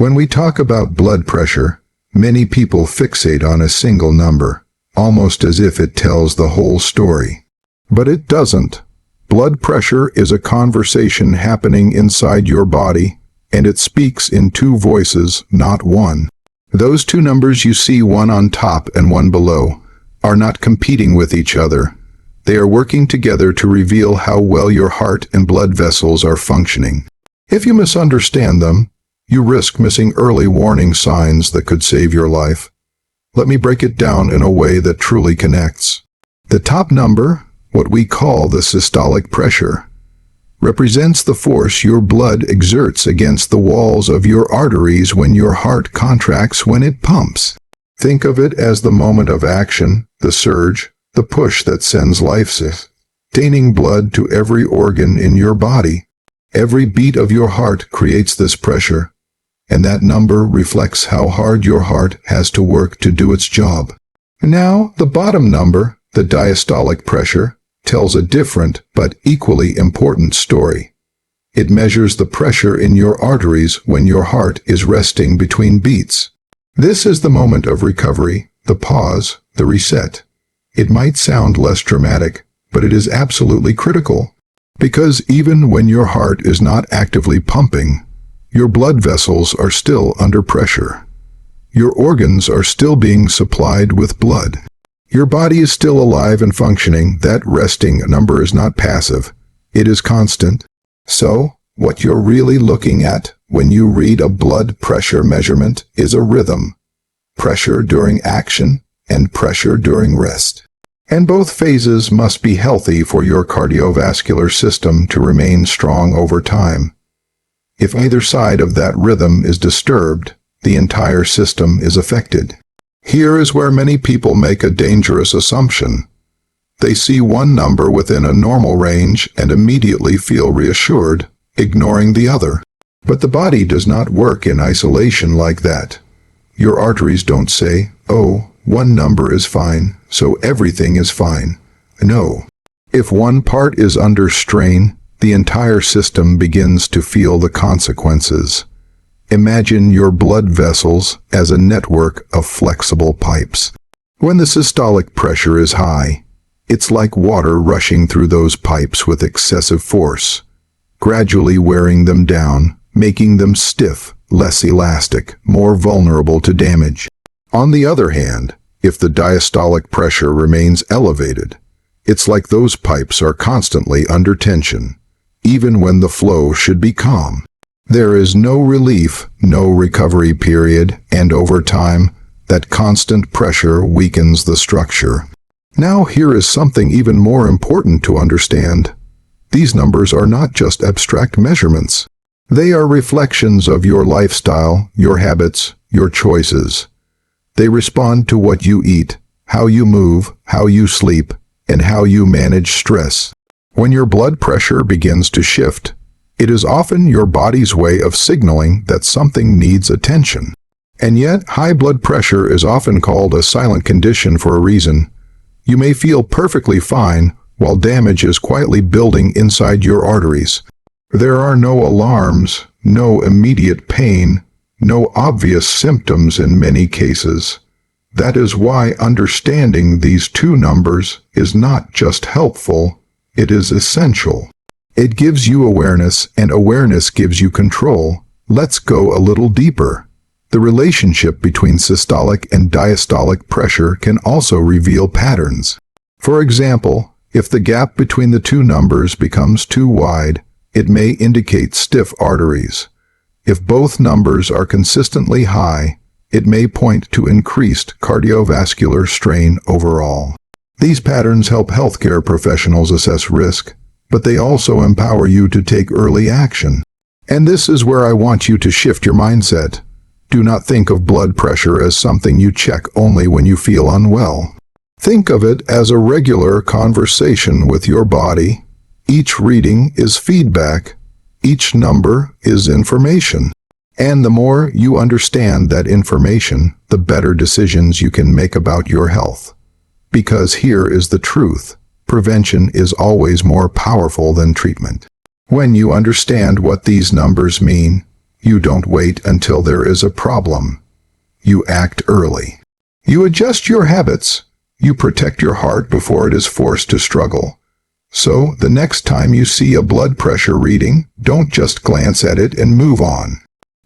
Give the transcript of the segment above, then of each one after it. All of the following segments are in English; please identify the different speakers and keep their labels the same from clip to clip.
Speaker 1: When we talk about blood pressure, many people fixate on a single number, almost as if it tells the whole story. But it doesn't. Blood pressure is a conversation happening inside your body, and it speaks in two voices, not one. Those two numbers you see, one on top and one below, are not competing with each other. They are working together to reveal how well your heart and blood vessels are functioning. If you misunderstand them, you risk missing early warning signs that could save your life. Let me break it down in a way that truly connects. The top number, what we call the systolic pressure, represents the force your blood exerts against the walls of your arteries when your heart contracts when it pumps. Think of it as the moment of action, the surge, the push that sends life-sustaining blood to every organ in your body. Every beat of your heart creates this pressure, and that number reflects how hard your heart has to work to do its job. Now, the bottom number, the diastolic pressure, tells a different but equally important story. It measures the pressure in your arteries when your heart is resting between beats. This is the moment of recovery, the pause, the reset. It might sound less dramatic, but it is absolutely critical. Because even when your heart is not actively pumping, your blood vessels are still under pressure. Your organs are still being supplied with blood. Your body is still alive and functioning. That resting number is not passive. It is constant. So, what you're really looking at when you read a blood pressure measurement is a rhythm. Pressure during action and pressure during rest. And both phases must be healthy for your cardiovascular system to remain strong over time. If either side of that rhythm is disturbed, the entire system is affected. Here is where many people make a dangerous assumption. They see one number within a normal range and immediately feel reassured, ignoring the other. But the body does not work in isolation like that. Your arteries don't say, "Oh, one number is fine, so everything is fine." No. If one part is under strain, the entire system begins to feel the consequences. Imagine your blood vessels as a network of flexible pipes. When the systolic pressure is high, it's like water rushing through those pipes with excessive force, gradually wearing them down, making them stiff, less elastic, more vulnerable to damage. On the other hand, if the diastolic pressure remains elevated, it's like those pipes are constantly under tension, even when the flow should be calm. There is no relief, no recovery period, and over time, that constant pressure weakens the structure. Now here is something even more important to understand. These numbers are not just abstract measurements. They are reflections of your lifestyle, your habits, your choices. They respond to what you eat, how you move, how you sleep, and how you manage stress. When your blood pressure begins to shift, it is often your body's way of signaling that something needs attention. And yet, high blood pressure is often called a silent condition for a reason. You may feel perfectly fine while damage is quietly building inside your arteries. There are no alarms, no immediate pain, no obvious symptoms in many cases. That is why understanding these two numbers is not just helpful, it is essential. It gives you awareness, and awareness gives you control. Let's go a little deeper. The relationship between systolic and diastolic pressure can also reveal patterns. For example, if the gap between the two numbers becomes too wide, it may indicate stiff arteries. If both numbers are consistently high, it may point to increased cardiovascular strain overall. These patterns help healthcare professionals assess risk, but they also empower you to take early action. And this is where I want you to shift your mindset. Do not think of blood pressure as something you check only when you feel unwell. Think of it as a regular conversation with your body. Each reading is feedback. Each number is information. And the more you understand that information, the better decisions you can make about your health. Because here is the truth. Prevention is always more powerful than treatment. When you understand what these numbers mean, You don't wait until there is a problem. You act early. You adjust your habits. You protect your heart before it is forced to struggle. So, the next time you see a blood pressure reading, don't just glance at it and move on.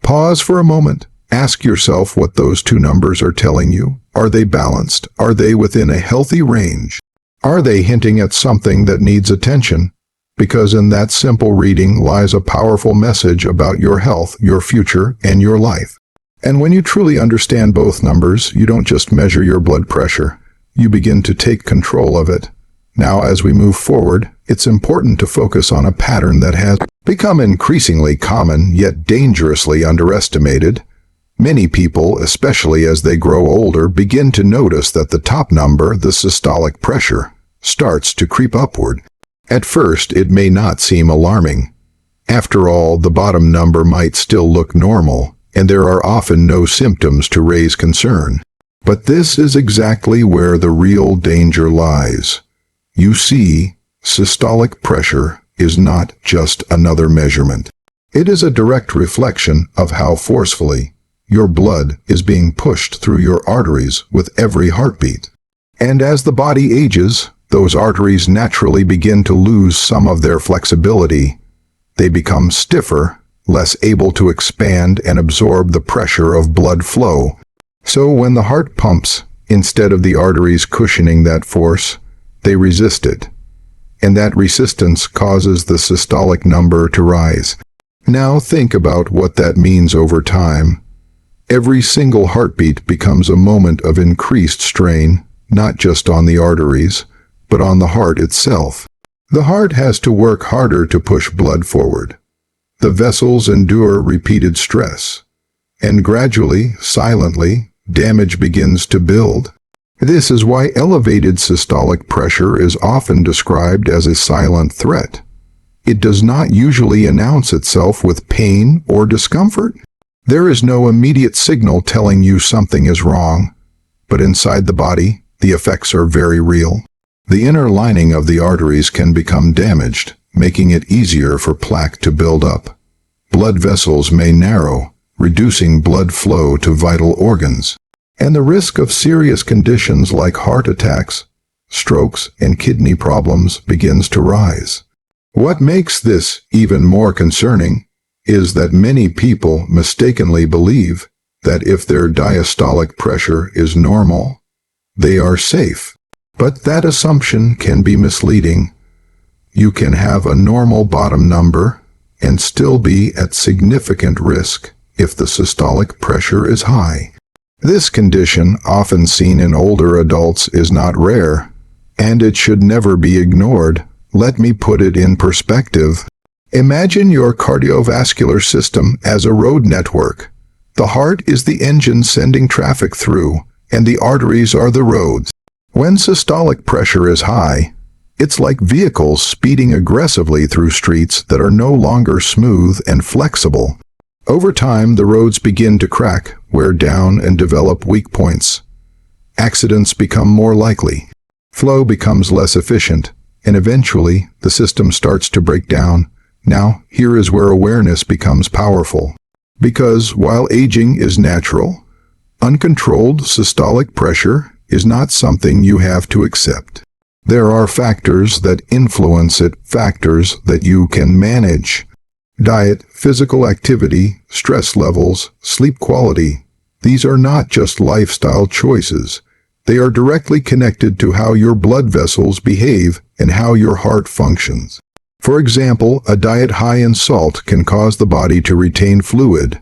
Speaker 1: Pause for a moment. Ask yourself what those two numbers are telling you. Are they balanced? Are they within a healthy range? Are they hinting at something that needs attention? Because in that simple reading lies a powerful message about your health, your future, and your life. And when you truly understand both numbers, you don't just measure your blood pressure. You begin to take control of it. Now, as we move forward, it's important to focus on a pattern that has become increasingly common yet dangerously underestimated. Many people, especially as they grow older, begin to notice that the top number, the systolic pressure, starts to creep upward. At first, it may not seem alarming. After all, the bottom number might still look normal, and there are often no symptoms to raise concern. But this is exactly where the real danger lies. You see, systolic pressure is not just another measurement. It is a direct reflection of how forcefully your blood is being pushed through your arteries with every heartbeat. And as the body ages, those arteries naturally begin to lose some of their flexibility. They become stiffer, less able to expand and absorb the pressure of blood flow. So when the heart pumps, instead of the arteries cushioning that force, they resist it. And that resistance causes the systolic number to rise. Now think about what that means over time. Every single heartbeat becomes a moment of increased strain, not just on the arteries, but on the heart itself. The heart has to work harder to push blood forward. The vessels endure repeated stress. And gradually, silently, damage begins to build. This is why elevated systolic pressure is often described as a silent threat. It does not usually announce itself with pain or discomfort. There is no immediate signal telling you something is wrong, but inside the body, the effects are very real. The inner lining of the arteries can become damaged, making it easier for plaque to build up. Blood vessels may narrow, reducing blood flow to vital organs. And the risk of serious conditions like heart attacks, strokes, and kidney problems begins to rise. What makes this even more concerning is that many people mistakenly believe that if their diastolic pressure is normal, they are safe. But that assumption can be misleading. You can have a normal bottom number and still be at significant risk if the systolic pressure is high. This condition, often seen in older adults, is not rare, and it should never be ignored. Let me put it in perspective. Imagine your cardiovascular system as a road network. The heart is the engine sending traffic through, and the arteries are the roads. When systolic pressure is high, it's like vehicles speeding aggressively through streets that are no longer smooth and flexible. Over time, the roads begin to crack, wear down, and develop weak points. Accidents become more likely. Flow becomes less efficient, and eventually, the system starts to break down. Now, here is where awareness becomes powerful. Because while aging is natural, uncontrolled systolic pressure is not something you have to accept. There are factors that influence it, factors that you can manage. Diet, physical activity, stress levels, sleep quality. These are not just lifestyle choices. They are directly connected to how your blood vessels behave and how your heart functions. For example, a diet high in salt can cause the body to retain fluid,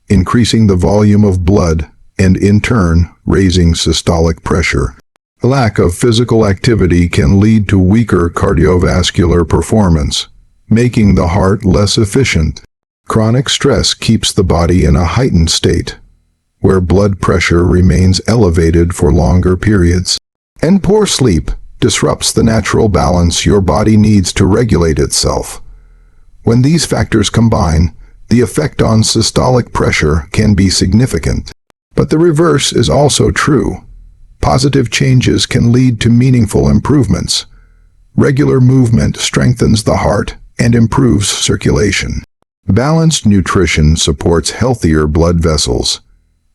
Speaker 1: increasing the volume of blood and, in turn, raising systolic pressure. A lack of physical activity can lead to weaker cardiovascular performance, making the heart less efficient. Chronic stress keeps the body in a heightened state, where blood pressure remains elevated for longer periods. And poor sleep disrupts the natural balance your body needs to regulate itself. When these factors combine, the effect on systolic pressure can be significant. But the reverse is also true. Positive changes can lead to meaningful improvements. Regular movement strengthens the heart and improves circulation. Balanced nutrition supports healthier blood vessels.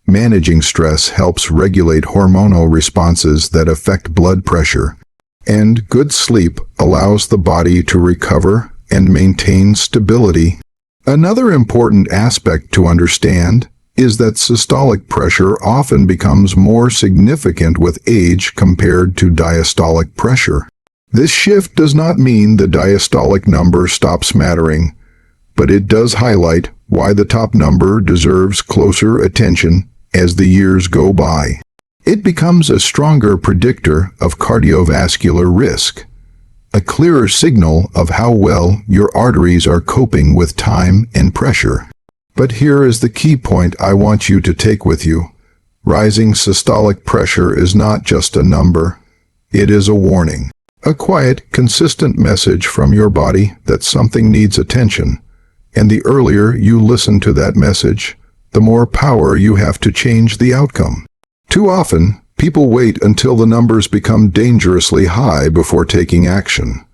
Speaker 1: Managing stress helps regulate hormonal responses that affect blood pressure. And good sleep allows the body to recover and maintain stability. Another important aspect to understand is that systolic pressure often becomes more significant with age compared to diastolic pressure. This shift does not mean the diastolic number stops mattering, but it does highlight why the top number deserves closer attention as the years go by. It becomes a stronger predictor of cardiovascular risk, a clearer signal of how well your arteries are coping with time and pressure. But here is the key point I want you to take with you. Rising systolic pressure is not just a number. It is a warning. A quiet, consistent message from your body that something needs attention. And the earlier you listen to that message, the more power you have to change the outcome. Too often, people wait until the numbers become dangerously high before taking action.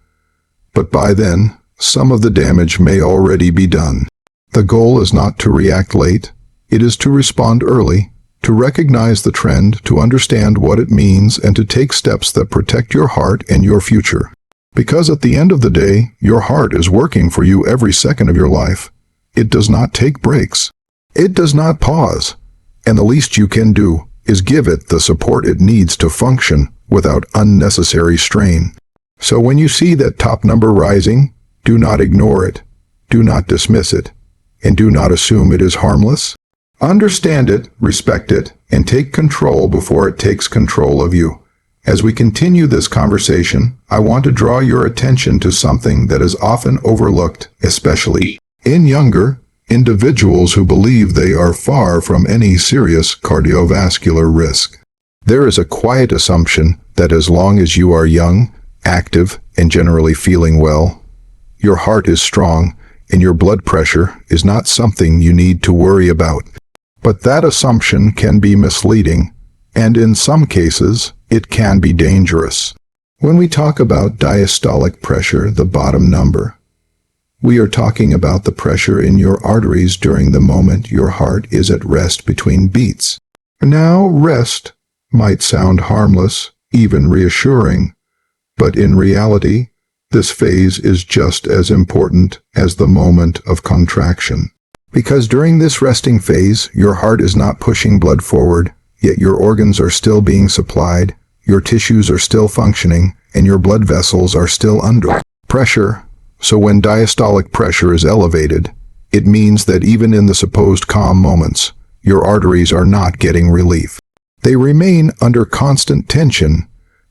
Speaker 1: But by then, some of the damage may already be done. The goal is not to react late. It is to respond early, to recognize the trend, to understand what it means, and to take steps that protect your heart and your future. Because at the end of the day, your heart is working for you every second of your life. It does not take breaks. It does not pause. And the least you can do is give it the support it needs to function without unnecessary strain. So when you see that top number rising, do not ignore it, do not dismiss it, and do not assume it is harmless. Understand it, respect it, and take control before it takes control of you. As we continue this conversation, I want to draw your attention to something that is often overlooked, especially in younger individuals who believe they are far from any serious cardiovascular risk. There is a quiet assumption that as long as you are young, active, and generally feeling well, your heart is strong and your blood pressure is not something you need to worry about. But that assumption can be misleading, and in some cases, it can be dangerous. When we talk about diastolic pressure, the bottom number, we are talking about the pressure in your arteries during the moment your heart is at rest between beats. Now, rest might sound harmless, even reassuring, but in reality, this phase is just as important as the moment of contraction. Because during this resting phase, your heart is not pushing blood forward, yet your organs are still being supplied, your tissues are still functioning, and your blood vessels are still under pressure. So when diastolic pressure is elevated, it means that even in the supposed calm moments, your arteries are not getting relief. They remain under constant tension.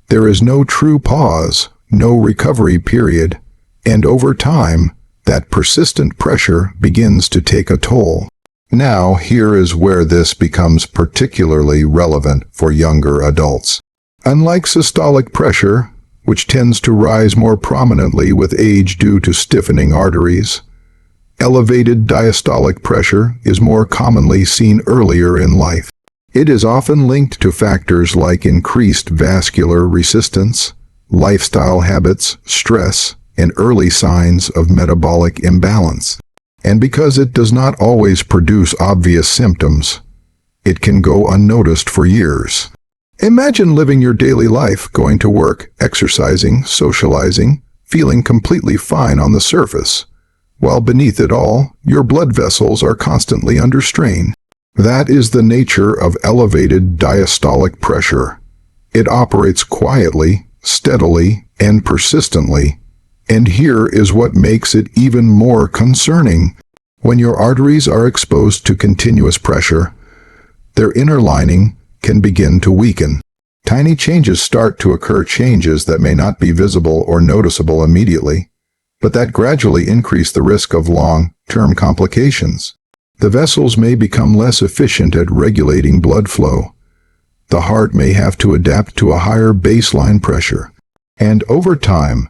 Speaker 1: There is no true pause, no recovery period, and over time, that persistent pressure begins to take a toll. Now, here is where this becomes particularly relevant for younger adults. Unlike systolic pressure, which tends to rise more prominently with age due to stiffening arteries, elevated diastolic pressure is more commonly seen earlier in life. It is often linked to factors like increased vascular resistance, lifestyle habits, stress, and early signs of metabolic imbalance. And because it does not always produce obvious symptoms, it can go unnoticed for years. Imagine living your daily life, going to work, exercising, socializing, feeling completely fine on the surface, while beneath it all, your blood vessels are constantly under strain. That is the nature of elevated diastolic pressure. It operates quietly, steadily, and persistently. And here is what makes it even more concerning. When your arteries are exposed to continuous pressure, their inner lining can begin to weaken. Tiny changes start to occur, changes that may not be visible or noticeable immediately, but that gradually increase the risk of long-term complications. The vessels may become less efficient at regulating blood flow. The heart may have to adapt to a higher baseline pressure. And over time,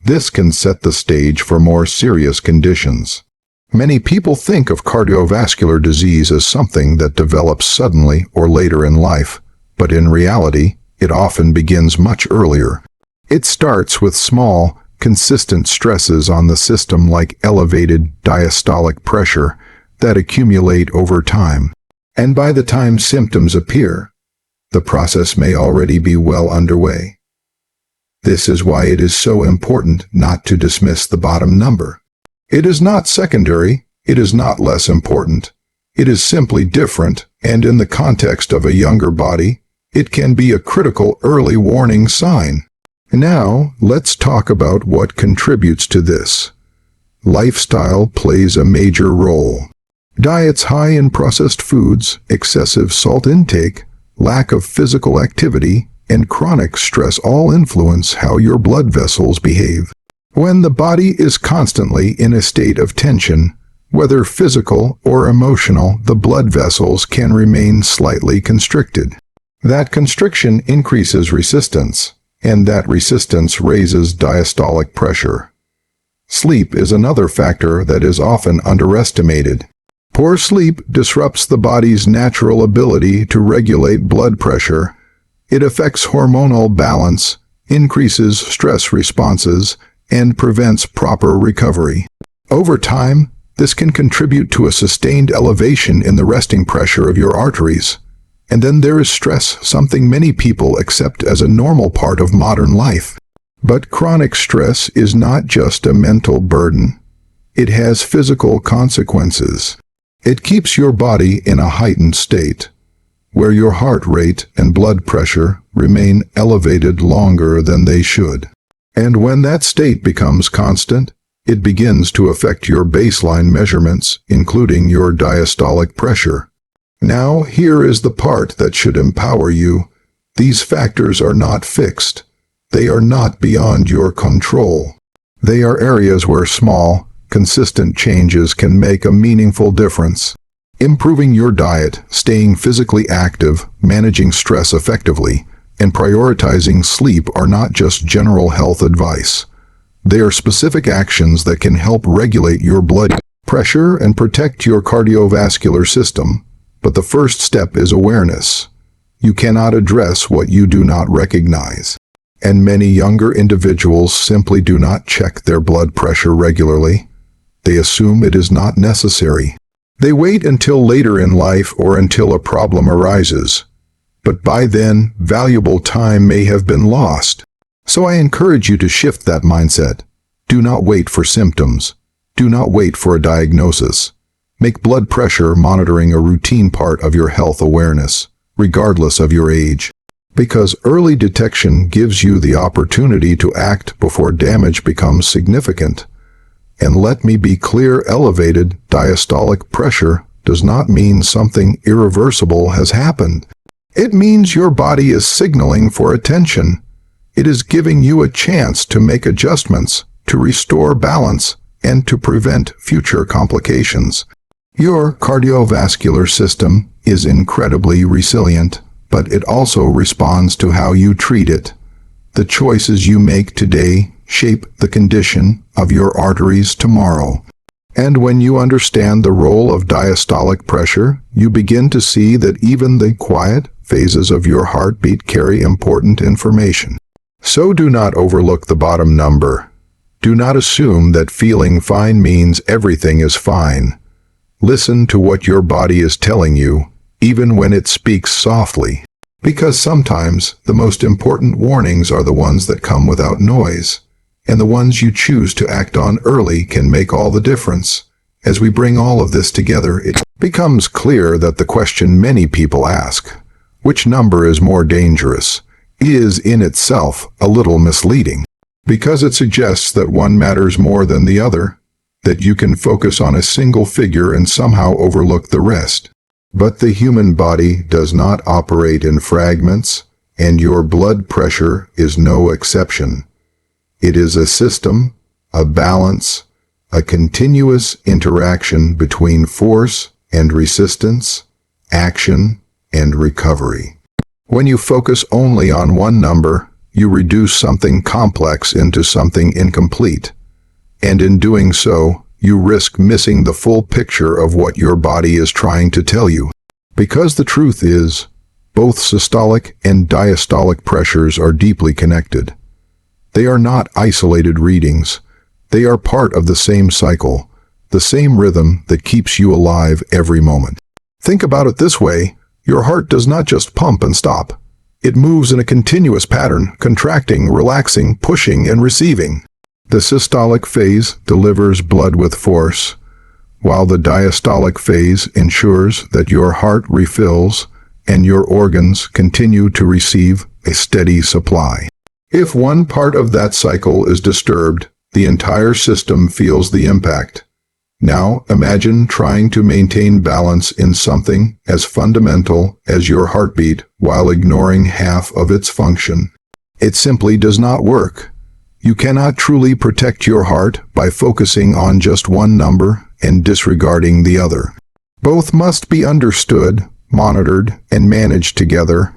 Speaker 1: this can set the stage for more serious conditions. Many people think of cardiovascular disease as something that develops suddenly or later in life, but in reality, it often begins much earlier. It starts with small, consistent stresses on the system like elevated diastolic pressure that accumulate over time. And by the time symptoms appear, the process may already be well underway. This is why it is so important not to dismiss the bottom number. It is not secondary, it is not less important. It is simply different, and in the context of a younger body, it can be a critical early warning sign. Now, let's talk about what contributes to this. Lifestyle plays a major role. Diets high in processed foods, excessive salt intake, lack of physical activity, and chronic stress all influence how your blood vessels behave. When the body is constantly in a state of tension, whether physical or emotional, the blood vessels can remain slightly constricted. That constriction increases resistance, and that resistance raises diastolic pressure. Sleep is another factor that is often underestimated. Poor sleep disrupts the body's natural ability to regulate blood pressure. It affects hormonal balance, increases stress responses, and prevents proper recovery. Over time, this can contribute to a sustained elevation in the resting pressure of your arteries. And then there is stress, something many people accept as a normal part of modern life. But chronic stress is not just a mental burden. It has physical consequences. It keeps your body in a heightened state, where your heart rate and blood pressure remain elevated longer than they should. And when that state becomes constant, it begins to affect your baseline measurements, including your diastolic pressure. Now, here is the part that should empower you. These factors are not fixed. They are not beyond your control. They are areas where small, consistent changes can make a meaningful difference. Improving your diet, staying physically active, managing stress effectively, and prioritizing sleep are not just general health advice. They are specific actions that can help regulate your blood pressure and protect your cardiovascular system. But the first step is awareness. You cannot address what you do not recognize. And many younger individuals simply do not check their blood pressure regularly. They assume it is not necessary. They wait until later in life or until a problem arises. But by then, valuable time may have been lost. So I encourage you to shift that mindset. Do not wait for symptoms. Do not wait for a diagnosis. Make blood pressure monitoring a routine part of your health awareness, regardless of your age. Because early detection gives you the opportunity to act before damage becomes significant. And let me be clear, elevated diastolic pressure does not mean something irreversible has happened. It means your body is signaling for attention. It is giving you a chance to make adjustments, to restore balance, and to prevent future complications. Your cardiovascular system is incredibly resilient, but it also responds to how you treat it. The choices you make today shape the condition of your arteries tomorrow. And when you understand the role of diastolic pressure, you begin to see that even the quiet phases of your heartbeat carry important information. So do not overlook the bottom number. Do not assume that feeling fine means everything is fine. Listen to what your body is telling you, even when it speaks softly. Because sometimes the most important warnings are the ones that come without noise. And the ones you choose to act on early can make all the difference. As we bring all of this together, it becomes clear that the question many people ask, which number is more dangerous, is in itself a little misleading. Because it suggests that one matters more than the other, that you can focus on a single figure and somehow overlook the rest. But the human body does not operate in fragments, and your blood pressure is no exception. It is a system, a balance, a continuous interaction between force and resistance, action and recovery. When you focus only on one number, you reduce something complex into something incomplete. And in doing so, you risk missing the full picture of what your body is trying to tell you. Because the truth is, both systolic and diastolic pressures are deeply connected. They are not isolated readings. They are part of the same cycle, the same rhythm that keeps you alive every moment. Think about it this way: your heart does not just pump and stop. It moves in a continuous pattern, contracting, relaxing, pushing, and receiving. The systolic phase delivers blood with force, while the diastolic phase ensures that your heart refills and your organs continue to receive a steady supply. If one part of that cycle is disturbed, the entire system feels the impact. Now imagine trying to maintain balance in something as fundamental as your heartbeat while ignoring half of its function. It simply does not work. You cannot truly protect your heart by focusing on just one number and disregarding the other. Both must be understood, monitored, and managed together.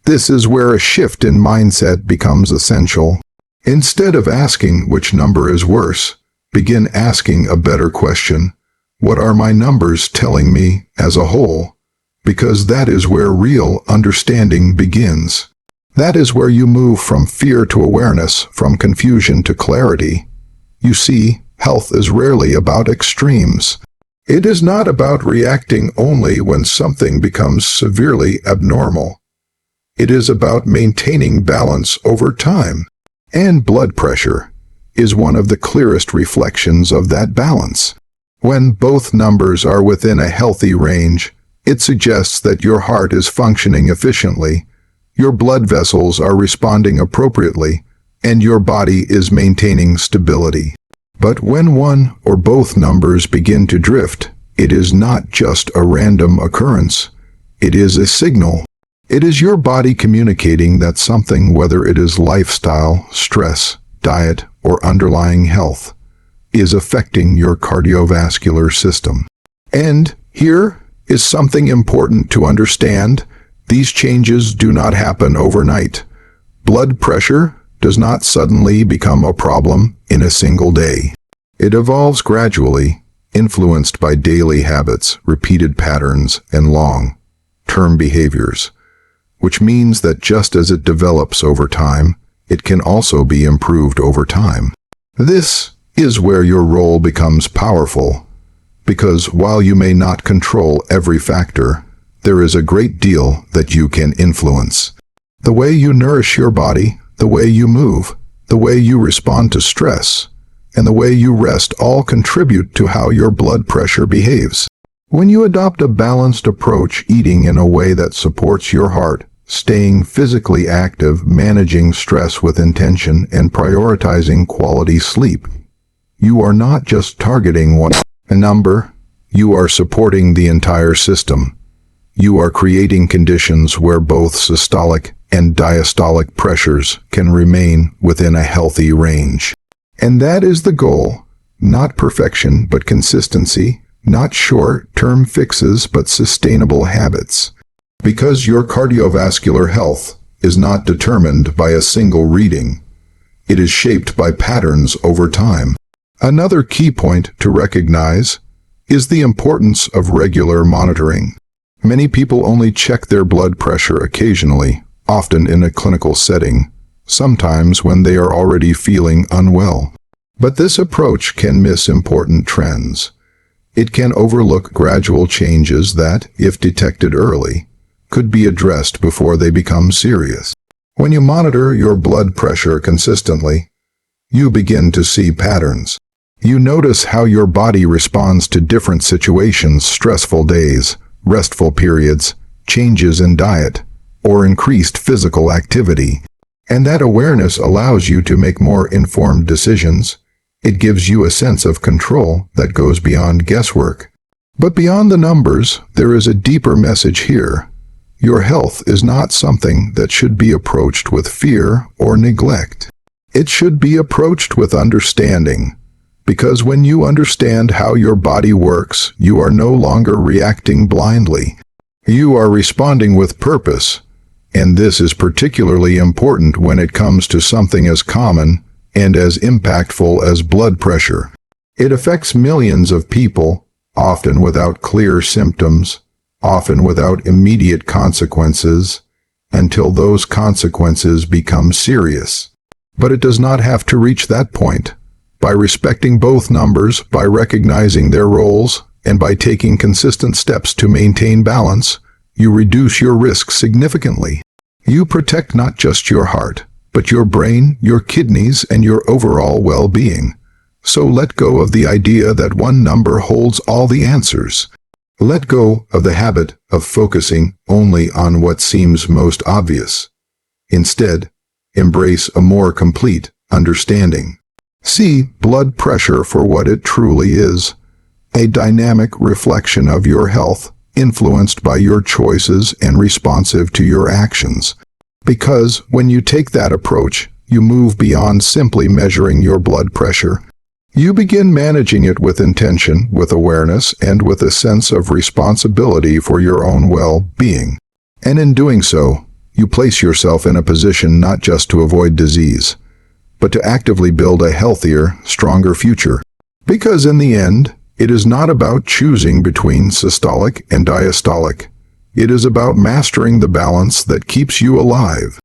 Speaker 1: This is where a shift in mindset becomes essential. Instead of asking which number is worse, begin asking a better question: what are my numbers telling me as a whole? Because that is where real understanding begins. That is where you move from fear to awareness, from confusion to clarity. You see, health is rarely about extremes. It is not about reacting only when something becomes severely abnormal. It is about maintaining balance over time. And blood pressure is one of the clearest reflections of that balance. When both numbers are within a healthy range, it suggests that your heart is functioning efficiently, your blood vessels are responding appropriately, and your body is maintaining stability. But when one or both numbers begin to drift, it is not just a random occurrence. It is a signal. It is your body communicating that something, whether it is lifestyle, stress, diet, or underlying health, is affecting your cardiovascular system. And here is something important to understand: these changes do not happen overnight. Blood pressure does not suddenly become a problem in a single day. It evolves gradually, influenced by daily habits, repeated patterns, and long-term behaviors, which means that just as it develops over time, it can also be improved over time. This is where your role becomes powerful, because while you may not control every factor, there is a great deal that you can influence. The way you nourish your body, the way you move, the way you respond to stress, and the way you rest all contribute to how your blood pressure behaves. When you adopt a balanced approach, eating in a way that supports your heart, staying physically active, managing stress with intention, and prioritizing quality sleep, you are not just targeting one number, you are supporting the entire system. You are creating conditions where both systolic and diastolic pressures can remain within a healthy range. And that is the goal: not perfection, but consistency; not short-term fixes, but sustainable habits. Because your cardiovascular health is not determined by a single reading. It is shaped by patterns over time. Another key point to recognize is the importance of regular monitoring. Many people only check their blood pressure occasionally, often in a clinical setting, sometimes when they are already feeling unwell. But this approach can miss important trends. It can overlook gradual changes that, if detected early, could be addressed before they become serious. When you monitor your blood pressure consistently, you begin to see patterns. You notice how your body responds to different situations: stressful days, restful periods, changes in diet, or increased physical activity. And that awareness allows you to make more informed decisions. It gives you a sense of control that goes beyond guesswork. But beyond the numbers, there is a deeper message here. Your health is not something that should be approached with fear or neglect. It should be approached with understanding. Because when you understand how your body works, you are no longer reacting blindly. You are responding with purpose. And this is particularly important when it comes to something as common and as impactful as blood pressure. It affects millions of people, often without clear symptoms, often without immediate consequences, until those consequences become serious. But it does not have to reach that point. By respecting both numbers, by recognizing their roles, and by taking consistent steps to maintain balance, you reduce your risk significantly. You protect not just your heart, but your brain, your kidneys, and your overall well-being. So let go of the idea that one number holds all the answers. Let go of the habit of focusing only on what seems most obvious. Instead, embrace a more complete understanding. See blood pressure for what it truly is, a dynamic reflection of your health, influenced by your choices and responsive to your actions. Because when you take that approach, you move beyond simply measuring your blood pressure. You begin managing it with intention, with awareness, and with a sense of responsibility for your own well-being. And in doing so, you place yourself in a position not just to avoid disease, but to actively build a healthier, stronger future. Because in the end, it is not about choosing between systolic and diastolic. It is about mastering the balance that keeps you alive.